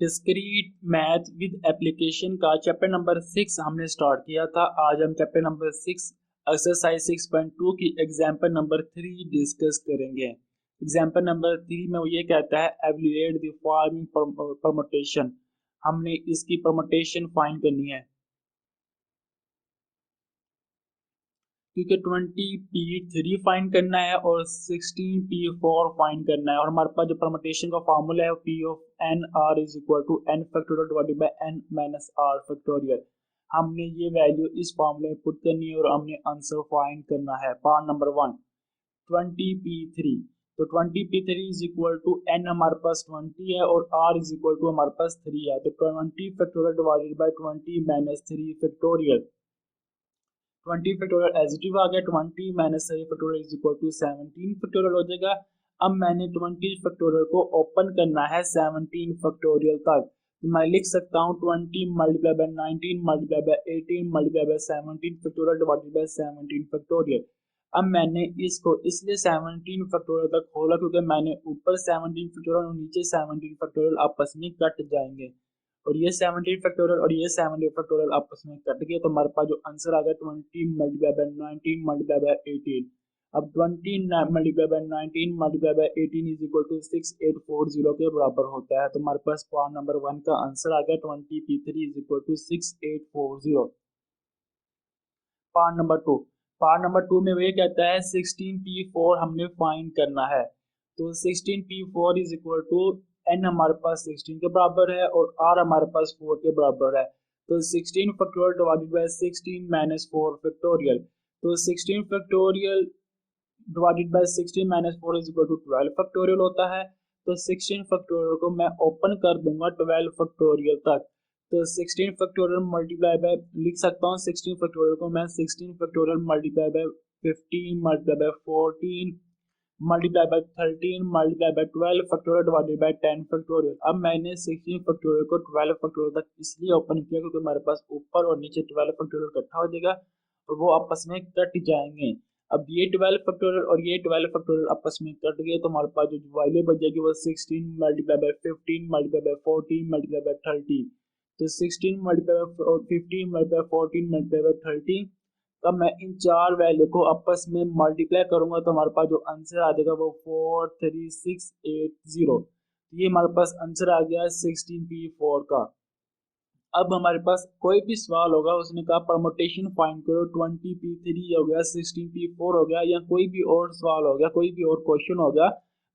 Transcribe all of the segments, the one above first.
Discrete math with application का chapter number 6 हमने start किया था। आज हम चैप्टर नंबर 6 एक्सरसाइज 6.2 की एग्जाम्पल नंबर 3 डिस्कस करेंगे। एग्जाम्पल नंबर 3 में वो ये कहता है एवल्यूएट द फॉलोइंग परमुटेशन। हमने इसकी परमुटेशन फाइंड करनी है क्योंकि 20p3 फाइंड करना है और 16p4 फाइंड करना है। और हमारे पास जो परमुटेशन का फार्मूला है p of n r is equal to n factorial divided by n minus r factorial. हमने ये वैल्यू इस फार्मूले में पुट करनी है और हमने आंसर फाइंड करना है। पार्ट नंबर 1 20p3, तो 20p3 is equal to n हमारे पास 20 है और r इज इक्वल टू हमारे पास 3 है, तो 20 factorial divided by 20 minus 3 factorial. 20 factorial एजिटिव आ गया, 20 minus 3 factorial is equal to 17 factorial हो जाएगा। अब मैंने 20 फैक्टोरियल को ओपन करना है 17 फैक्टोरियल तक, तो मैं लिख सकता हूँ 20 multiply by 19 multiply by 18 multiply by 17 factorial divided bye 17 factorial. अब मैंने इसको इसलिए 17 फैक्टोरियल तक खोला क्योंकि मैंने ऊपर 17 फैक्टोरियल और नीचे 17 फैक्टोरियल आपस में कट जाएंगे, और ये 17 फैक्टोरियल और ये 17 फैक्टोरियल आपस में कट गए, तो हमारे पास जो आंसर आ गया 20 मल्टीप्लाई बाय 19 मल्टीप्लाई बाय 18। अब 20 multiply by 19 multiply by 18 is equal to 6840 के बराबर होता है। तो हमारे पास पार्ट नंबर 1 का आंसर आ गया 20p3 is equal to 6840। Part number 2 में ये कहता है 16p4 हमने फाइंड करना है, तो 16p4 is equal to n हमारे पास 16 के बराबर है और r हमारे पास 4 के बराबर है, तो 16 factorial divided by 16 minus 4 factorial. तो 16 factorial divided by 16 minus 4 is equal to 12 factorial होता है। तो 16 फैक्टोरियल को मैं ओपन कर दूंगा 12 फैक्टोरियल तक, तो 16 फैक्टोरियल मल्टीप्लाई बाय लिख सकता हूँ 16 फैक्टोरियल को मैं 16 factorial multiply by 15 multiply by 14 multiply by 13 multiply by 12 factorial divided bye 10 factorial. अब मैंने 16 फैक्टोरियल को 12 फैक्टोरियल तक इसलिए ओपन किया क्योंकि हमारे पास ऊपर और नीचे 12 फैक्टोरियल इकट्ठा हो जाएगा और वो आपस में कट जाएंगे। अब ये 12 फैक्टोरियल और ये 12 फैक्टोरियल आपस में कट गए, तो हमारे पास जो वैल्यू बच जाएगी वो 16 multiply by 15 multiply by 14 multiply by 30, तो 16 multiply by 15 multiply 14 multiply by 30। अब मैं इन चार वैल्यू को आपस में मल्टीप्लाई करूंगा तो हमारे पास जो आंसर आ जाएगा वो 43680। ये हमारे पास आंसर आ गया 16p4 का। अब हमारे पास कोई भी सवाल होगा, उसने कहा परमुटेशन फाइंड करो, 20p3 हो गया, 16p4 हो गया, या कोई भी और सवाल हो गया, कोई भी और क्वेश्चन हो गया,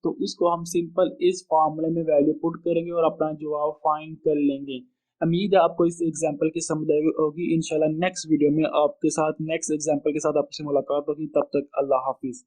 तो उसको हम सिंपल इस फॉर्मूले में वैल्यू पुट करेंगे और अपना जवाब फाइंड कर लेंगे। उम्मीद है आपको इस एग्जांपल की समझ आई होगी। इंशाल्लाह नेक्स्ट वीडियो में आपके साथ नेक्स्ट एग्जांपल के साथ आपसे मुलाकात होगी। तब तक अल्लाह हाफिज।